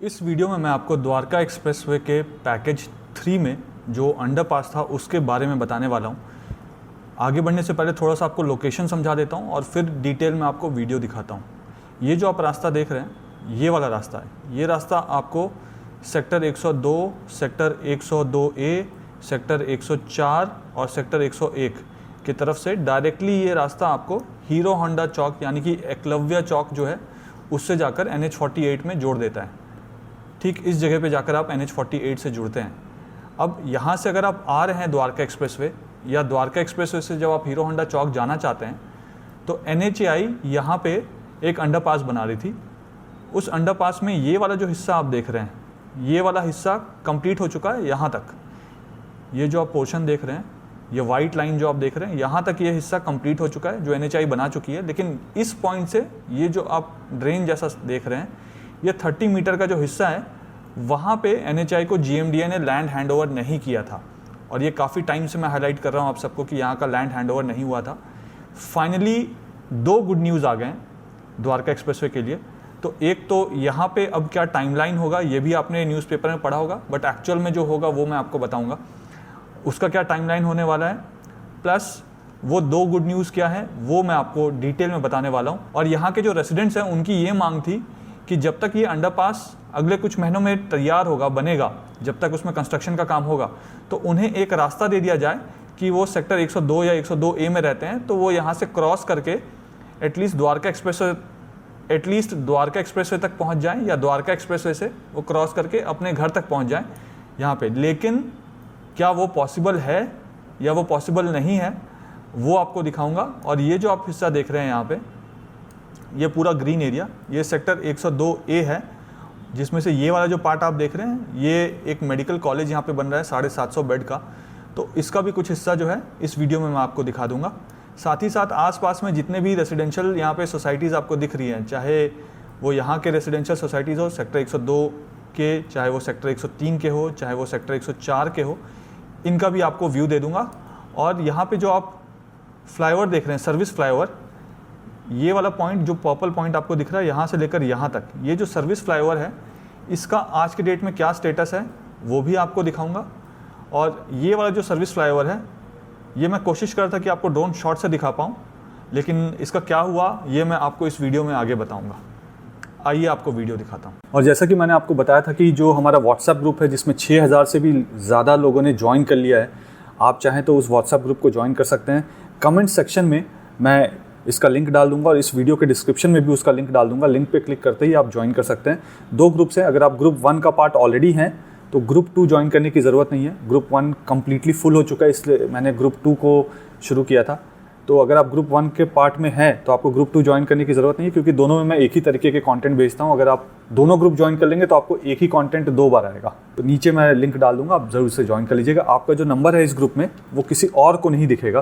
इस वीडियो में मैं आपको द्वारका एक्सप्रेसवे के पैकेज 3 में जो अंडरपास था उसके बारे में बताने वाला हूँ। आगे बढ़ने से पहले थोड़ा सा आपको लोकेशन समझा देता हूँ और फिर डिटेल में आपको वीडियो दिखाता हूँ। ये जो आप रास्ता देख रहे हैं ये वाला रास्ता है। ये रास्ता आपको सेक्टर 102, सेक्टर 102A, सेक्टर 104 और सेक्टर 101 की तरफ से डायरेक्टली ये रास्ता आपको हीरो होंडा चौक यानी कि एकलव्य चौक जो है उससे जाकर NH48 में जोड़ देता है। ठीक इस जगह पे जाकर आप NH48 से जुड़ते हैं। अब यहाँ से अगर आप आ रहे हैं द्वारका एक्सप्रेसवे या द्वारका एक्सप्रेसवे से जब आप हीरो होंडा चौक जाना चाहते हैं तो NHAI यहाँ पे एक अंडरपास बना रही थी। उस अंडरपास में ये वाला जो हिस्सा आप देख रहे हैं ये वाला हिस्सा कंप्लीट हो चुका है यहाँ तक। ये जो आप पोर्शन देख रहे हैं ये वाइट लाइन जो आप देख रहे हैं यहाँ तक ये हिस्सा कंप्लीट हो चुका है जो NHAI बना चुकी है। लेकिन इस पॉइंट से ये जो आप ड्रेन जैसा देख रहे हैं ये 30 मीटर का जो हिस्सा है वहाँ पे NHAI को GMDA ने लैंड हैंडओवर नहीं किया था। और ये काफ़ी टाइम से मैं हाईलाइट कर रहा हूँ आप सबको कि यहाँ का लैंड हैंडओवर नहीं हुआ था। फाइनली 2 गुड न्यूज़ आ गए हैं द्वारका एक्सप्रेसवे के लिए। तो एक तो यहाँ पे अब क्या टाइमलाइन होगा ये भी आपने न्यूज़पेपर में पढ़ा होगा, बट एक्चुअल में जो होगा वो मैं आपको बताऊँगा उसका क्या टाइमलाइन होने वाला है। प्लस वो 2 गुड न्यूज़ क्या है वो मैं आपको डिटेल में बताने वाला हूँ। और यहाँ के जो रेसिडेंट्स हैं उनकी ये मांग थी कि जब तक ये अंडरपास अगले कुछ महीनों में तैयार होगा, बनेगा, जब तक उसमें कंस्ट्रक्शन का काम होगा तो उन्हें एक रास्ता दे दिया जाए कि वो सेक्टर 102 या 102A में रहते हैं तो वो यहाँ से क्रॉस करके एटलीस्ट द्वारका एक्सप्रेसवे तक पहुँच जाएं या द्वारका एक्सप्रेसवे से वो क्रॉस करके अपने घर तक पहुँच जाएं यहाँ पे। लेकिन क्या वो पॉसिबल है या वो पॉसिबल नहीं है वो आपको दिखाऊँगा। और ये जो आप हिस्सा देख रहे हैं यहाँ पे ये पूरा ग्रीन एरिया ये सेक्टर 102A है, जिसमें से ये वाला जो पार्ट आप देख रहे हैं ये एक मेडिकल कॉलेज यहाँ पे बन रहा है 750 बेड का। तो इसका भी कुछ हिस्सा जो है इस वीडियो में मैं आपको दिखा दूंगा। साथ ही साथ आसपास में जितने भी रेसिडेंशियल यहाँ पे सोसाइटीज़ आपको दिख रही हैं, चाहे वो यहाँ के रेसिडेंशियल सोसाइटीज़ हो सेक्टर 102 के, चाहे वो सेक्टर 103 के हो, चाहे वो सेक्टर 104 के हो, इनका भी आपको व्यू दे दूँगा। और यहाँ पर जो आप फ्लाईओवर देख रहे हैं सर्विस फ्लाईओवर, ये वाला पॉइंट जो पर्पल पॉइंट आपको दिख रहा है यहाँ से लेकर यहाँ तक, ये जो सर्विस फ्लाईओवर है इसका आज के डेट में क्या स्टेटस है वो भी आपको दिखाऊंगा। और ये वाला जो सर्विस फ्लाईओवर है ये मैं कोशिश कर रहा था कि आपको ड्रोन शॉट से दिखा पाऊँ, लेकिन इसका क्या हुआ ये मैं आपको इस वीडियो में आगे बताऊँगा। आइए आपको वीडियो दिखाता हूँ। और जैसा कि मैंने आपको बताया था कि जो हमारा व्हाट्सएप ग्रुप है जिसमें 6000 से भी ज़्यादा लोगों ने ज्वाइन कर लिया है, आप चाहें तो उस व्हाट्सएप ग्रुप को ज्वाइन कर सकते हैं। कमेंट सेक्शन में मैं इसका लिंक डाल दूंगा और इस वीडियो के डिस्क्रिप्शन में भी उसका लिंक डाल दूंगा। लिंक पे क्लिक करते ही आप ज्वाइन कर सकते हैं। 2 ग्रुप्स हैं, अगर आप ग्रुप 1 का पार्ट ऑलरेडी हैं तो ग्रुप 2 ज्वाइन करने की ज़रूरत नहीं है। ग्रुप 1 कम्प्लीटली फुल हो चुका है इसलिए मैंने ग्रुप 2 को शुरू किया था। तो अगर आप ग्रुप 1 के पार्ट में हैं तो आपको ग्रुप 2 ज्वाइन करने की ज़रूरत नहीं है, क्योंकि दोनों में मैं एक ही तरीके के कॉन्टेंट भेजता हूँ। अगर आप दोनों ग्रुप ज्वाइन कर लेंगे तो आपको एक ही कॉन्टेंट 2 बार आएगा। तो नीचे मैं लिंक डाल दूँगा, आप ज़रूर से ज्वाइन कर लीजिएगा। आपका जो नंबर है इस ग्रुप में वो किसी और को नहीं दिखेगा,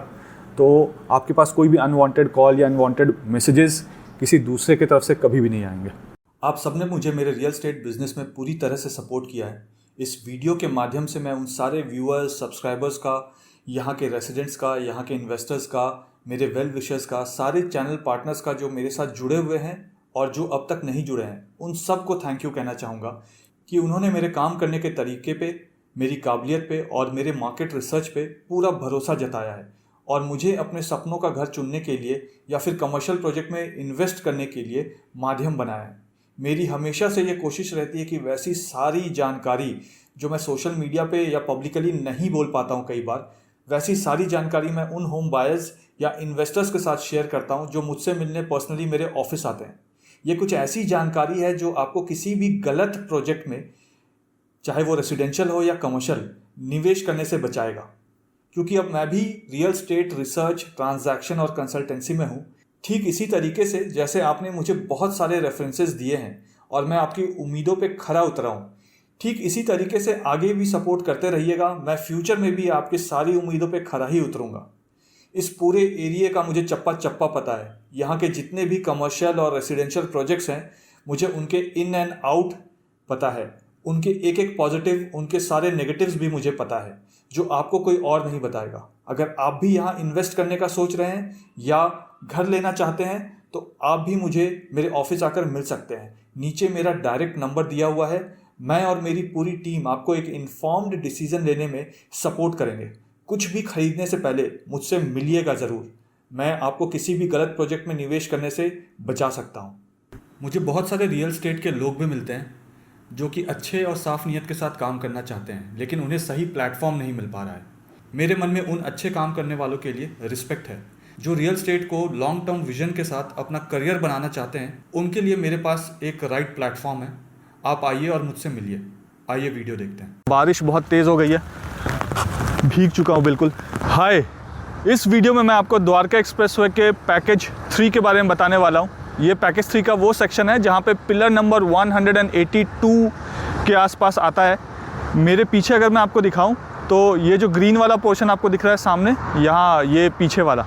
तो आपके पास कोई भी अनवांटेड कॉल या अनवांटेड मैसेजेस किसी दूसरे की तरफ से कभी भी नहीं आएंगे। आप सबने मुझे मेरे रियल एस्टेट बिजनेस में पूरी तरह से सपोर्ट किया है। इस वीडियो के माध्यम से मैं उन सारे व्यूअर्स, सब्सक्राइबर्स का, यहाँ के रेसिडेंट्स का, यहाँ के इन्वेस्टर्स का, मेरे वेल विशर्स का, सारे चैनल पार्टनर्स का जो मेरे साथ जुड़े हुए हैं और जो अब तक नहीं जुड़े हैं, उन सबको थैंक यू कहना चाहूँगा कि उन्होंने मेरे काम करने के तरीके पे, मेरी काबिलियत पे और मेरे मार्केट रिसर्च पे पूरा भरोसा जताया है और मुझे अपने सपनों का घर चुनने के लिए या फिर कमर्शियल प्रोजेक्ट में इन्वेस्ट करने के लिए माध्यम बनाया है। मेरी हमेशा से ये कोशिश रहती है कि वैसी सारी जानकारी जो मैं सोशल मीडिया पे या पब्लिकली नहीं बोल पाता हूँ कई बार, वैसी सारी जानकारी मैं उन होम बायर्स या इन्वेस्टर्स के साथ शेयर करता हूँ जो मुझसे मिलने पर्सनली मेरे ऑफिस आते हैं। ये कुछ ऐसी जानकारी है जो आपको किसी भी गलत प्रोजेक्ट में, चाहे वो रेसिडेंशियल हो या कमर्शियल, निवेश करने से बचाएगा। क्योंकि अब मैं भी रियल एस्टेट रिसर्च, ट्रांजैक्शन और कंसल्टेंसी में हूँ। ठीक इसी तरीके से जैसे आपने मुझे बहुत सारे रेफरेंसेस दिए हैं और मैं आपकी उम्मीदों पे खरा उतरा हूँ, ठीक इसी तरीके से आगे भी सपोर्ट करते रहिएगा। मैं फ्यूचर में भी आपकी सारी उम्मीदों पे खरा ही उतरूँगा। इस पूरे एरिया का मुझे चप्पा चप्पा पता है। यहाँ के जितने भी कमर्शियल और रेसिडेंशियल प्रोजेक्ट्स हैं मुझे उनके इन एंड आउट पता है, उनके एक एक पॉजिटिव, उनके सारे नेगेटिव्स भी मुझे पता है जो आपको कोई और नहीं बताएगा। अगर आप भी यहाँ इन्वेस्ट करने का सोच रहे हैं या घर लेना चाहते हैं तो आप भी मुझे मेरे ऑफिस आकर मिल सकते हैं। नीचे मेरा डायरेक्ट नंबर दिया हुआ है। मैं और मेरी पूरी टीम आपको एक इन्फॉर्म्ड डिसीजन लेने में सपोर्ट करेंगे। कुछ भी खरीदने से पहले मुझसे मिलिएगा ज़रूर। मैं आपको किसी भी गलत प्रोजेक्ट में निवेश करने से बचा सकता हूँ। मुझे बहुत सारे रियल एस्टेट के लोग भी मिलते हैं जो कि अच्छे और साफ नीयत के साथ काम करना चाहते हैं, लेकिन उन्हें सही प्लेटफॉर्म नहीं मिल पा रहा है। मेरे मन में उन अच्छे काम करने वालों के लिए रिस्पेक्ट है जो रियल एस्टेट को लॉन्ग टर्म विजन के साथ अपना करियर बनाना चाहते हैं। उनके लिए मेरे पास एक राइट प्लेटफॉर्म है। आप आइए और मुझसे मिलिए। आइए वीडियो देखते हैं। बारिश बहुत तेज़ हो गई है, भीग चुका हूँ बिल्कुल। हाय, इस वीडियो में मैं आपको द्वारका एक्सप्रेसवे के पैकेज 3 के बारे में बताने वाला हूँ। ये पैकेज 3 का वो सेक्शन है जहाँ पे पिलर नंबर 182 के आसपास आता है। मेरे पीछे अगर मैं आपको दिखाऊं तो ये जो ग्रीन वाला पोर्शन आपको दिख रहा है सामने, यहाँ ये पीछे वाला,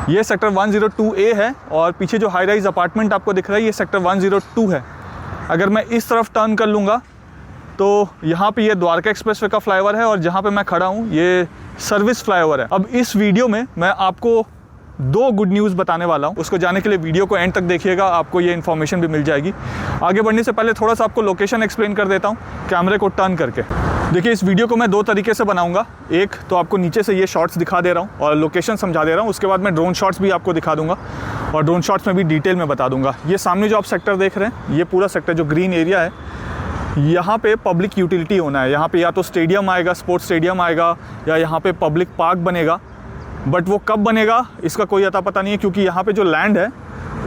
ये सेक्टर 102A है और पीछे जो हाई राइज अपार्टमेंट आपको दिख रहा है ये सेक्टर 102 है। अगर मैं इस तरफ टर्न कर लूँगा तो यहाँ पे ये द्वारका एक्सप्रेसवे का फ्लाईओवर है और जहाँ पे मैं खड़ा हूँ ये सर्विस फ्लाईओवर है। अब इस वीडियो में मैं आपको 2 गुड न्यूज़ बताने वाला हूँ। उसको जाने के लिए वीडियो को एंड तक देखिएगा, आपको ये इन्फॉर्मेशन भी मिल जाएगी। आगे बढ़ने से पहले थोड़ा सा आपको लोकेशन एक्सप्लेन कर देता हूँ कैमरे को टर्न करके। देखिए, इस वीडियो को मैं 2 तरीके से बनाऊंगा। एक तो आपको नीचे से ये शॉट्स दिखा दे रहा हूँ और लोकेशन समझा दे रहा हूँ। उसके बाद मैं ड्रोन शॉट्स भी आपको दिखा दूंगा और ड्रोन शॉट्स में भी डिटेल में बता दूंगा। ये सामने जो आप सेक्टर देख रहे हैं, ये पूरा सेक्टर जो ग्रीन एरिया है, यहाँ पे पब्लिक यूटिलिटी होना है। यहाँ पे या तो स्टेडियम आएगा, स्पोर्ट्स स्टेडियम आएगा, या यहाँ पे पब्लिक पार्क बनेगा। बट वो कब बनेगा इसका कोई अता पता नहीं है, क्योंकि यहाँ पे जो लैंड है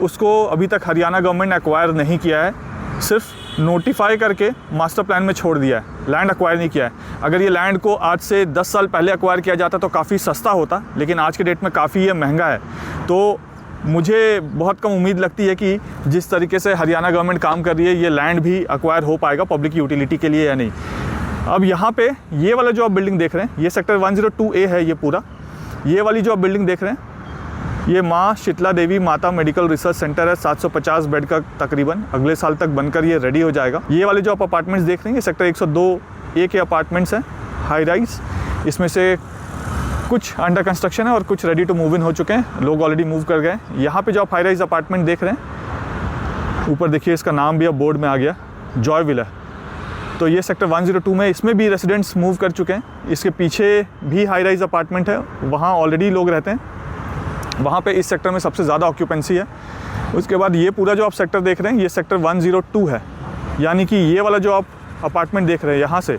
उसको अभी तक हरियाणा गवर्नमेंट ने एक्वायर नहीं किया है। सिर्फ नोटिफाई करके मास्टर प्लान में छोड़ दिया है, लैंड एक्वायर नहीं किया है। अगर ये लैंड को आज से 10 साल पहले एक्वायर किया जाता तो काफ़ी सस्ता होता, लेकिन आज के डेट में काफ़ी ये महंगा है। तो मुझे बहुत कम उम्मीद लगती है कि जिस तरीके से हरियाणा गवर्नमेंट काम कर रही है, ये लैंड भी एक्वायर हो पाएगा पब्लिक यूटिलिटी के लिए या नहीं। अब यहाँ पे ये वाला जो आप बिल्डिंग देख रहे हैं, ये सेक्टर 102A है। ये पूरा ये वाली जो आप बिल्डिंग देख रहे हैं, ये माँ शीतला देवी माता मेडिकल रिसर्च सेंटर है। 750 बेड का तकरीबन अगले साल तक बनकर ये रेडी हो जाएगा। ये वाले जो आप अपार्टमेंट्स देख रहे हैं, ये सेक्टर 102A के अपार्टमेंट्स हैं, हाई राइज। इसमें से कुछ अंडर कंस्ट्रक्शन है और कुछ रेडी टू मूव इन हो चुके हैं, लोग ऑलरेडी मूव कर गए। यहाँ पे जो आप हाई राइज अपार्टमेंट देख रहे हैं, ऊपर देखिए इसका नाम भी अब बोर्ड में आ गया, जॉय विला। तो ये सेक्टर 102 में इसमें भी रेजिडेंट्स मूव कर चुके हैं। इसके पीछे भी हाई राइज अपार्टमेंट है, वहाँ ऑलरेडी लोग रहते हैं। वहाँ पे इस सेक्टर में सबसे ज़्यादा ऑक्यूपेंसी है। उसके बाद ये पूरा जो आप सेक्टर देख रहे हैं, ये सेक्टर 102 है। यानी कि ये वाला जो आप अपार्टमेंट देख रहे हैं, यहाँ से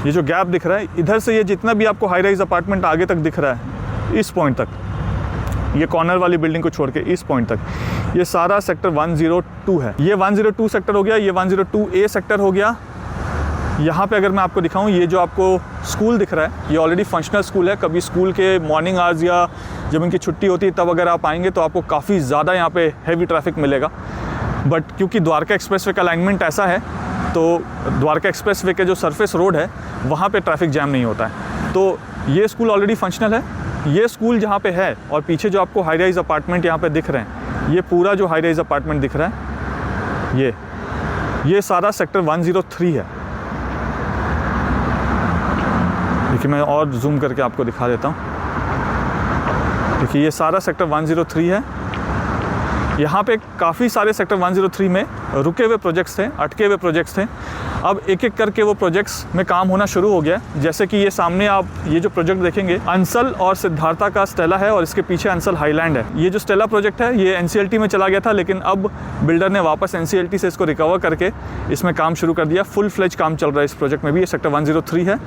ये जो गैप दिख रहा है, इधर से ये जितना भी आपको हाई राइज अपार्टमेंट आगे तक दिख रहा है, इस पॉइंट तक, ये कॉर्नर वाली बिल्डिंग को छोड़ के इस पॉइंट तक, ये सारा सेक्टर 102 है। ये 102 सेक्टर हो गया, ये 102A सेक्टर हो गया। यहाँ पे अगर मैं आपको दिखाऊं, ये जो आपको स्कूल दिख रहा है, ये ऑलरेडी फंक्शनल स्कूल है। कभी स्कूल के मॉर्निंग आवर्स या जब इनकी छुट्टी होती है तब अगर आप आएंगे तो आपको काफ़ी ज़्यादा यहाँ पे हैवी ट्रैफिक मिलेगा। बट क्योंकि द्वारका एक्सप्रेसवे का अलाइनमेंट ऐसा है, तो द्वारका एक्सप्रेसवे के जो सरफेस रोड है वहाँ पे ट्रैफिक जैम नहीं होता है। तो ये स्कूल ऑलरेडी फंक्शनल है। ये स्कूल जहाँ पे है और पीछे जो आपको हाई राइज अपार्टमेंट यहाँ पे दिख रहे हैं, ये पूरा जो हाई राइज अपार्टमेंट दिख रहा है, ये सारा सेक्टर 103 है। देखिए, मैं और जूम करके आपको दिखा देता हूँ। देखिए, ये सारा सेक्टर 103 है। यहाँ पे काफ़ी सारे सेक्टर 103 में रुके हुए प्रोजेक्ट्स थे, अटके हुए प्रोजेक्ट्स थे। अब एक एक करके वो प्रोजेक्ट्स में काम होना शुरू हो गया। जैसे कि ये सामने आप ये जो प्रोजेक्ट देखेंगे, अंसल और सिद्धार्था का स्टेला है और इसके पीछे अंसल हाईलैंड है। ये जो स्टेला प्रोजेक्ट है ये NCLT में चला गया था, लेकिन अब बिल्डर ने वापस NCLT से इसको रिकवर करके इसमें काम शुरू कर दिया। फुल फ्लेज काम चल रहा है इस प्रोजेक्ट में भी। ये सेक्टर 103 है।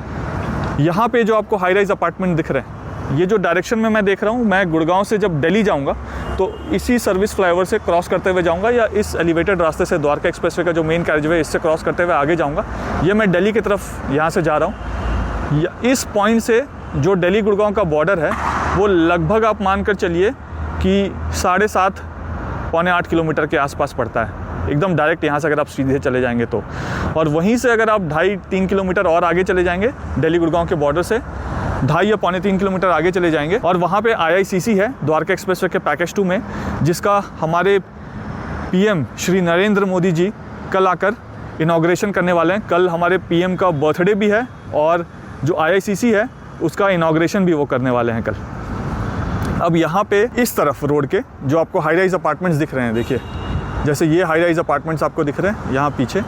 यहाँ पे जो आपको हाई राइज अपार्टमेंट दिख रहे हैं, ये जो डायरेक्शन में मैं देख रहा हूँ, मैं गुड़गांव से जब दिल्ली जाऊँगा तो इसी सर्विस फ्लाईओवर से क्रॉस करते हुए जाऊँगा, या इस एलिवेटेड रास्ते से द्वारका एक्सप्रेसवे का जो मेन कैरिजवे है इससे क्रॉस करते हुए आगे जाऊँगा। ये मैं दिल्ली की तरफ यहाँ से जा रहा हूँ। इस पॉइंट से जो दिल्ली गुड़गांव का बॉर्डर है वो लगभग आप मान कर चलिए कि 7.5 पौने 8 किलोमीटर के आसपास पड़ता है, एकदम डायरेक्ट यहाँ से अगर आप सीधे चले जाएंगे तो। और वहीं से अगर आप 2.5-3 किलोमीटर और आगे चले जाएंगे दिल्ली गुड़गांव के बॉर्डर से, 2.5 या पौने 3 किलोमीटर आगे चले जाएंगे और वहाँ पे IICC है द्वारका एक्सप्रेसवे के पैकेज 2 में, जिसका हमारे PM श्री नरेंद्र मोदी जी कल आकर इनॉग्रेशन करने वाले हैं। कल हमारे PM का बर्थडे भी है और जो IICC है उसका इनॉग्रेशन भी वो करने वाले हैं कल। अब यहाँ पे इस तरफ रोड के जो आपको हाई राइज अपार्टमेंट्स दिख रहे हैं, देखिए जैसे ये हाई राइज़ अपार्टमेंट्स आपको दिख रहे हैं यहाँ पीछे,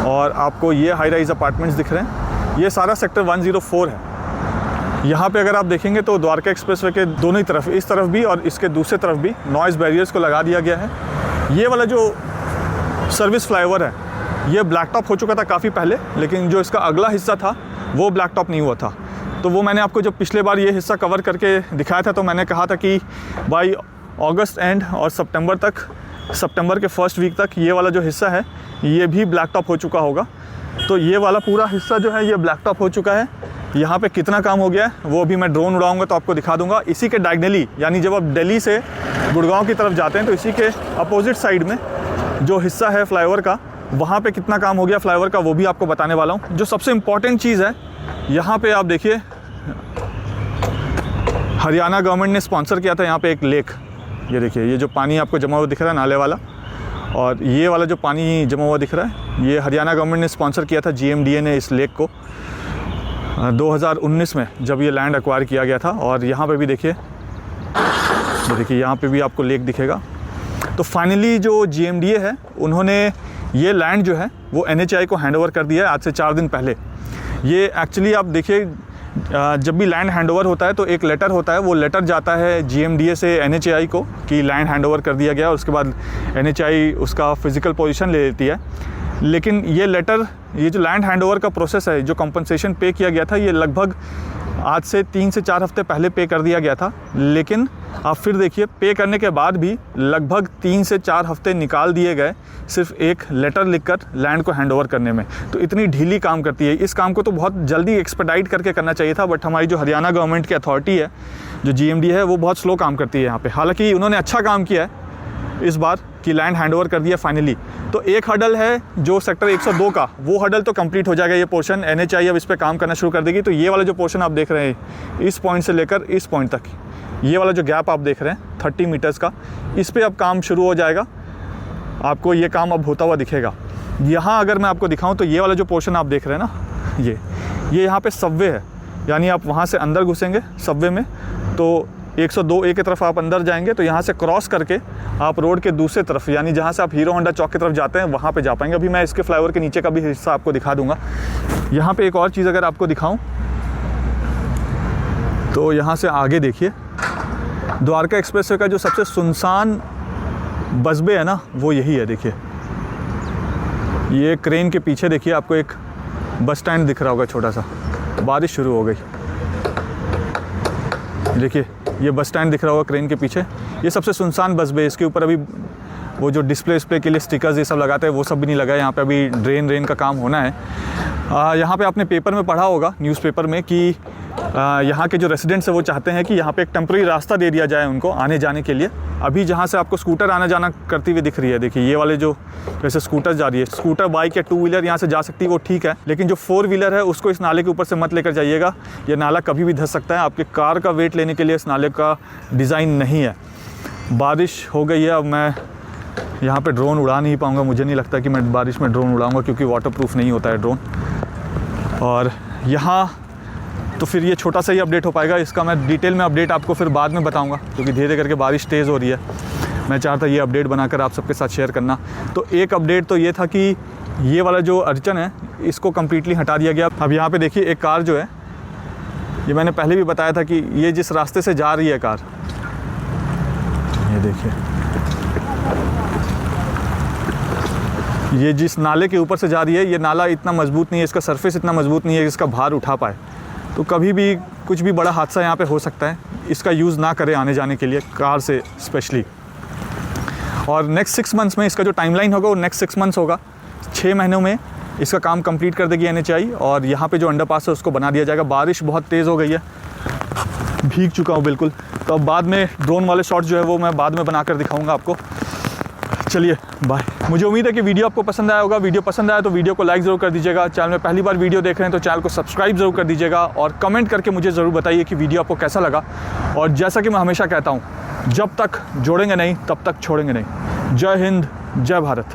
और आपको ये हाई राइज़ अपार्टमेंट्स दिख रहे हैं, ये सारा सेक्टर 104 है। यहाँ पे अगर आप देखेंगे तो द्वारका एक्सप्रेसवे के दोनों ही तरफ, इस तरफ भी और इसके दूसरे तरफ भी नॉइज़ बैरियर्स को लगा दिया गया है। ये वाला जो सर्विस फ्लाईओवर है ये ब्लैक टॉप हो चुका था काफ़ी पहले, लेकिन जो इसका अगला हिस्सा था वो ब्लैक टॉप नहीं हुआ था। तो वो मैंने आपको जब पिछले बार ये हिस्सा कवर करके दिखाया था तो मैंने कहा था कि बाई अगस्त एंड और सितंबर के फर्स्ट वीक तक ये वाला जो हिस्सा है ये भी ब्लैक टॉप हो चुका होगा। तो ये वाला पूरा हिस्सा जो है ये ब्लैक टॉप हो चुका है। यहाँ पे कितना काम हो गया है वो भी मैं ड्रोन उड़ाऊंगा तो आपको दिखा दूंगा। इसी के डायगनली, यानी जब आप दिल्ली से गुड़गांव की तरफ जाते हैं तो इसी के अपोजिट साइड में जो हिस्सा है फ्लाईओवर का, वहाँ पे कितना काम हो गया फ्लाईओवर का वो भी आपको बताने वाला हूँ। जो सबसे इम्पॉर्टेंट चीज़ है, यहाँ पे आप देखिए हरियाणा गवर्नमेंट ने स्पॉन्सर किया था यहाँ पे एक लेक। ये देखिए, ये जो पानी आपको जमा हुआ दिख रहा है नाले वाला, और ये वाला जो पानी जमा हुआ दिख रहा है ये हरियाणा गवर्नमेंट ने स्पॉन्सर किया था, GMDA ने इस लेक को 2019 में जब ये लैंड एक्वायर किया गया था। और यहाँ पे भी देखिए, यहाँ पे भी आपको लेक दिखेगा। तो फाइनली जो GMDA है उन्होंने ये लैंड जो है वो NHAI को हैंड ओवर कर दिया है आज से 4 दिन पहले। ये एक्चुअली आप देखिए, जब भी लैंड हैंडओवर होता है तो एक लेटर होता है, वो लेटर जाता है GMDA से NHAI को कि लैंड हैंडओवर कर दिया गया, और उसके बाद NHAI उसका फिज़िकल पोजीशन ले लेती है। लेकिन ये लेटर, ये जो लैंड हैंडओवर का प्रोसेस है, जो कंपनसेशन पे किया गया था, ये लगभग आज से 3 से 4 हफ्ते पहले पे कर दिया गया था। लेकिन आप फिर देखिए, पे करने के बाद भी लगभग 3 से 4 हफ्ते निकाल दिए गए सिर्फ एक लेटर लिखकर लैंड को हैंडओवर करने में। तो इतनी ढीली काम करती है। इस काम को तो बहुत जल्दी एक्सपेडाइट करके करना चाहिए था, बट हमारी जो हरियाणा गवर्नमेंट की अथॉरिटी है, जो GMD है, वो बहुत स्लो काम करती है यहाँ पे। हालांकि उन्होंने अच्छा काम किया है इस बार कि लैंड हैंडओवर कर दिया फाइनली। तो एक हडल है जो सेक्टर 102 का, वो हडल तो कंप्लीट हो जाएगा। ये पोर्शन NHAI अब इस पर काम करना शुरू कर देगी। तो ये वाला जो पोर्शन आप देख रहे हैं, इस पॉइंट से लेकर इस पॉइंट तक, ये वाला जो गैप आप देख रहे हैं 30 मीटर्स का, इस पर अब काम शुरू हो जाएगा। आपको ये काम अब होता हुआ दिखेगा। यहाँ अगर मैं आपको दिखाऊँ तो ये वाला जो पोर्शन आप देख रहे हैं ना, ये यहाँ पे सबवे है, यानी आप वहाँ से अंदर घुसेंगे सबवे में तो 102A की तरफ आप अंदर जाएंगे, तो यहाँ से क्रॉस करके आप रोड के दूसरे तरफ, यानी जहाँ से आप हीरो होंडा चौक की तरफ जाते हैं, वहाँ पे जा पाएंगे। अभी मैं इसके फ्लाईओवर के नीचे का भी हिस्सा आपको दिखा दूंगा। यहाँ पे एक और चीज़ अगर आपको दिखाऊं तो यहाँ से आगे देखिए, द्वारका एक्सप्रेसवे का जो सबसे सुनसान बस्बे है ना, वो यही है। देखिए, ये क्रेन के पीछे देखिए आपको एक बस स्टैंड दिख रहा होगा छोटा सा। बारिश शुरू हो गई, देखिए ये बस स्टैंड दिख रहा होगा क्रेन के पीछे। ये सबसे सुनसान बस्बे, इसके ऊपर अभी वो जो डिस्प्ले के लिए स्टिकर्स ये सब लगाते हैं वो सब भी नहीं लगा है। यहाँ पे अभी ड्रेन का काम होना है। यहाँ पे आपने पेपर में पढ़ा होगा, न्यूज़पेपर में, कि यहाँ के जो रेसिडेंट्स हैं वो चाहते हैं कि यहाँ पे एक टेम्प्रेरी रास्ता दे दिया जाए उनको आने जाने के लिए। अभी जहाँ से आपको स्कूटर आना जाना करती हुई दिख रही है, देखिए ये वाले जो जैसे स्कूटर जा रही है, स्कूटर, बाइक या 2 व्हीलर यहाँ से जा सकती है, वो ठीक है। लेकिन जो 4 व्हीलर है उसको इस नाले के ऊपर से मत लेकर जाइएगा। ये नाला कभी भी धंस सकता है। आपके कार का वेट लेने के लिए इस नाले का डिज़ाइन नहीं है। बारिश हो गई है, अब मैं यहाँ पे ड्रोन उड़ा नहीं पाऊँगा। मुझे नहीं लगता कि मैं बारिश में ड्रोन उड़ाऊँगा, क्योंकि वाटरप्रूफ नहीं होता है ड्रोन। और यहाँ तो फिर ये छोटा सा ही अपडेट हो पाएगा। इसका मैं डिटेल में अपडेट आपको फिर बाद में बताऊंगा, क्योंकि धीरे करके बारिश तेज़ हो रही है। मैं चाहता ये अपडेट बनाकर आप सबके साथ शेयर करना। तो एक अपडेट तो ये था कि ये वाला जो अड़चन है इसको कम्प्लीटली हटा दिया गया। अब यहाँ पे देखिए एक कार जो है, ये मैंने पहले भी बताया था कि ये जिस रास्ते से जा रही है कार, ये देखिए, ये जिस नाले के ऊपर से जा रही है, ये नाला इतना मजबूत नहीं है, इसका सरफेस इतना मजबूत नहीं है कि इसका भार उठा पाए। तो कभी भी कुछ भी बड़ा हादसा यहाँ पे हो सकता है। इसका यूज़ ना करें आने जाने के लिए, कार से स्पेशली। और नेक्स्ट 6 मंथ्स में इसका जो टाइमलाइन होगा वो नेक्स्ट 6 मंथ्स होगा। 6 महीनों में इसका काम कंप्लीट कर देगी NHAI, और यहाँ पे जो अंडरपास है उसको बना दिया जाएगा। बारिश बहुत तेज़ हो गई है, भीग चुका हूँ बिल्कुल। तो अब बाद में ड्रोन वाले शॉट जो है वो मैं बाद में बनाकर दिखाऊँगा आपको। चलिए बाय। मुझे उम्मीद है कि वीडियो आपको पसंद आया होगा। वीडियो पसंद आया तो वीडियो को लाइक ज़रूर कर दीजिएगा। चैनल में पहली बार वीडियो देख रहे हैं तो चैनल को सब्सक्राइब ज़रूर कर दीजिएगा, और कमेंट करके मुझे ज़रूर बताइए कि वीडियो आपको कैसा लगा। और जैसा कि मैं हमेशा कहता हूँ, जब तक जोड़ेंगे नहीं तब तक छोड़ेंगे नहीं। जय हिंद, जय भारत।